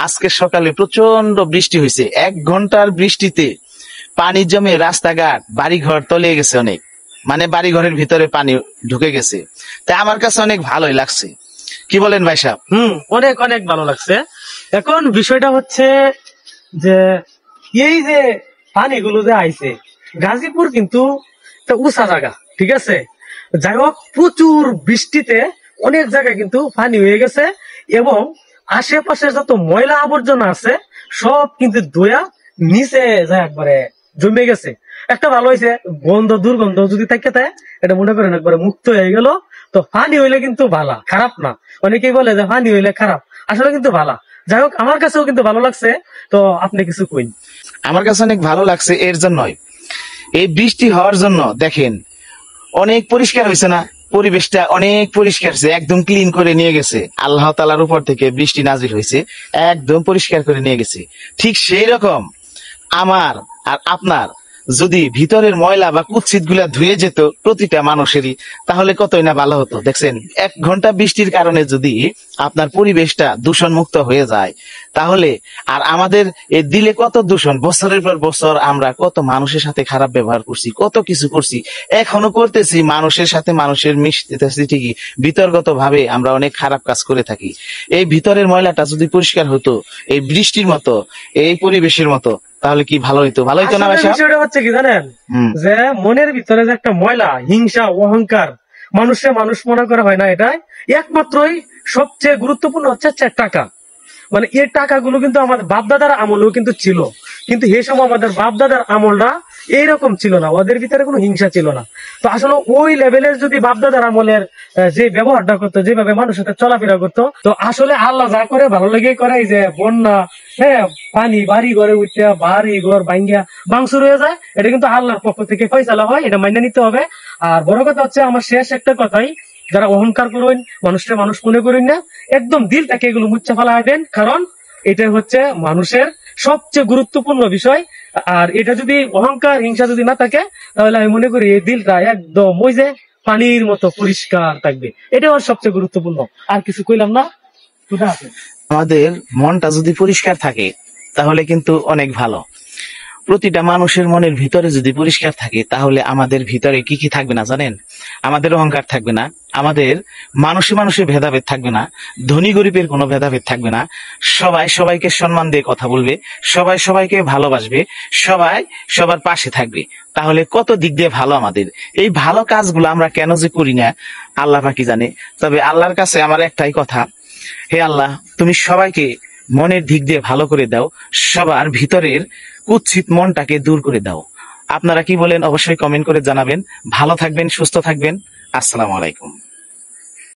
আজকে সকালে প্রচন্ড বৃষ্টি হয়েছে, 1 ঘন্টার বৃষ্টিতে পানি জমে রাস্তাঘাট বাড়িঘর তলিয়ে গেছে অনেক, মানে বাড়িঘরের ভিতরে পানি ঢুকে গেছে। তাই আমার কাছে অনেক ভালোই লাগছে, কি বলেন ভাই সাহেব? অনেক অনেক ভালো লাগছে। এখন বিষয়টা হচ্ছে যে এই যে পানিগুলো যে আইছে, গাজীপুর কিন্তু একটা উঁচা জায়গা, ঠিক আছে। যাই হোক, প্রচুর বৃষ্টিতে অনেক জায়গায় কিন্তু পানি হয়ে গেছে এবং আশেপাশে যত ময়লা আবর্জনা আছে সব কিন্তু ধুয়া নিচে যায় একবারে জমে গেছে। একটা ভালো হয়েছে, গন্ধ দুর্গন্ধ যদি থাকে এটা মনে করেন একবারে মুক্ত হয়ে গেল। তো পানি হইলে কিন্তু ভালো, খারাপ না। অনেকেই বলে যে পানি হইলে খারাপ, আসলে কিন্তু ভালো। যাই হোক, আমার কাছেও কিন্তু ভালো লাগছে। তো আপনি কিছু কইন। আমার কাছে অনেক ভালো লাগছে এর জন্যই, এই বৃষ্টি হওয়ার জন্য দেখেন অনেক পরিষ্কার হয়েছে না, পরিবেশটা অনেক পরিষ্কার হয়েছে, একদম ক্লিন করে নিয়ে গেছে। আল্লাহ তাআলার উপর থেকে বৃষ্টি নাজিল হয়েছে, একদম পরিষ্কার করে নিয়ে গেছে। ঠিক সেই রকম আমার আর আপনার যদি ভিতরের ময়লা বা কুৎসিত গুলা ধুয়ে যেত প্রতিটা মানুষেরই, তাহলে কতই না ভালো হতো। দেখছেন, 1 ঘন্টা বৃষ্টির কারণে যদি আপনার পরিবেশটা দূষণ মুক্ত হয়ে যায়, তাহলে আর আমাদের এই দিলে কত দূষণ, বছরের পর বছর আমরা কত মানুষের সাথে খারাপ ব্যবহার করছি, কত কিছু করছি, এখনো করতেছি, মানুষের সাথে মানুষের মিশতেছি ঠিকই, বিতর্কত ভাবে আমরা অনেক খারাপ কাজ করে থাকি। এই ভিতরের ময়লাটা যদি পরিষ্কার হতো এই বৃষ্টির মতো, এই পরিবেশের মতো, তাহলে কি ভালো হইতো? ভালো হইতো না ভাই? বিষয়টা হচ্ছে কি জানেন, যে মনের ভিতরে যে একটা ময়লা, হিংসা, অহংকার, মানুষে মানুষ মনে করা হয় না, এটাই একমাত্রই সবচেয়ে গুরুত্বপূর্ণ হচ্ছে টাকা। মানে এই টাকাগুলো কিন্তু আমাদের বাপদাদার আমলেও কিন্তু ছিল, কিন্তু এই সময় আমাদের বাপদাদার আমলটা এইরকম ছিল না, ওদের ভিতরে কোনো হিংসা ছিল না। তো আসলে ওই লেভেলের যদি বাপদাদার আমলের যে ব্যবহারটা করতো, যেভাবে মানুষের সাথে চলাফেরা করতো, তো আসলে আল্লাহ যা করে ভালো লেগে করে। এই যে বন্যা, হ্যাঁ, পানি বাড়ি ঘরে উঠে বাড়ি ঘর ভাঙ্গিয়া ভাঙচুর হয়ে যায়, এটা কিন্তু আল্লাহর পক্ষ থেকে ফয়সালা হয়, এটা মাইনে নিতে হবে। আর বড় কথা হচ্ছে, আমার শেষ একটা কথাই, যারা অহংকার করবেন, মানুষটা মানুষ মনে করেন না, একদম দিল থেকে এগুলো মুচ্ছা ফেলা দেন, কারণ এটা হচ্ছে মানুষের সবচেয়ে গুরুত্বপূর্ণ বিষয়। আর এটা যদি অহংকার, হিংসা যদি না থাকে, তাহলে আমি মনে করি এই দিলটা একদম ওই যে পানির মতো পরিষ্কার থাকবে। এটা আমার সবচেয়ে গুরুত্বপূর্ণ। আর কিছু কইলাম না, আমাদের মনটা যদি পরিষ্কার থাকে তাহলে কিন্তু অনেক ভালো। প্রতিটা মানুষের মনের ভিতরে যদি পরিষ্কার থাকে, তাহলে আমাদের ভিতরে কি কি থাকবে না জানেন? আমাদের অহংকার থাকবে না, আমাদের মানুষে মানুষে ভেদাভেদ থাকবে না, ধনী গরিবের কোনো ভেদাভেদ থাকবে না, সবাই সবাইকে সম্মান দিয়ে কথা বলবে, সবাই সবাইকে ভালোবাসবে, সবাই সবার পাশে থাকবে। তাহলে কত দিক দিয়ে ভালো আমাদের। এই ভালো কাজগুলো আমরা কেন যে করি না আল্লাহ পাকই জানে। তবে আল্লাহর কাছে আমার একটাই কথা, হে আল্লাহ, তুমি সবাইকে মনের দিক দিয়ে ভালো করে দাও, সবার ভিতরের কুৎসিত মনটাকে দূর করে দাও। আপনারা কি বলেন অবশ্যই কমেন্ট করে জানাবেন। ভালো থাকবেন, সুস্থ থাকবেন। আসসালামু আলাইকুম।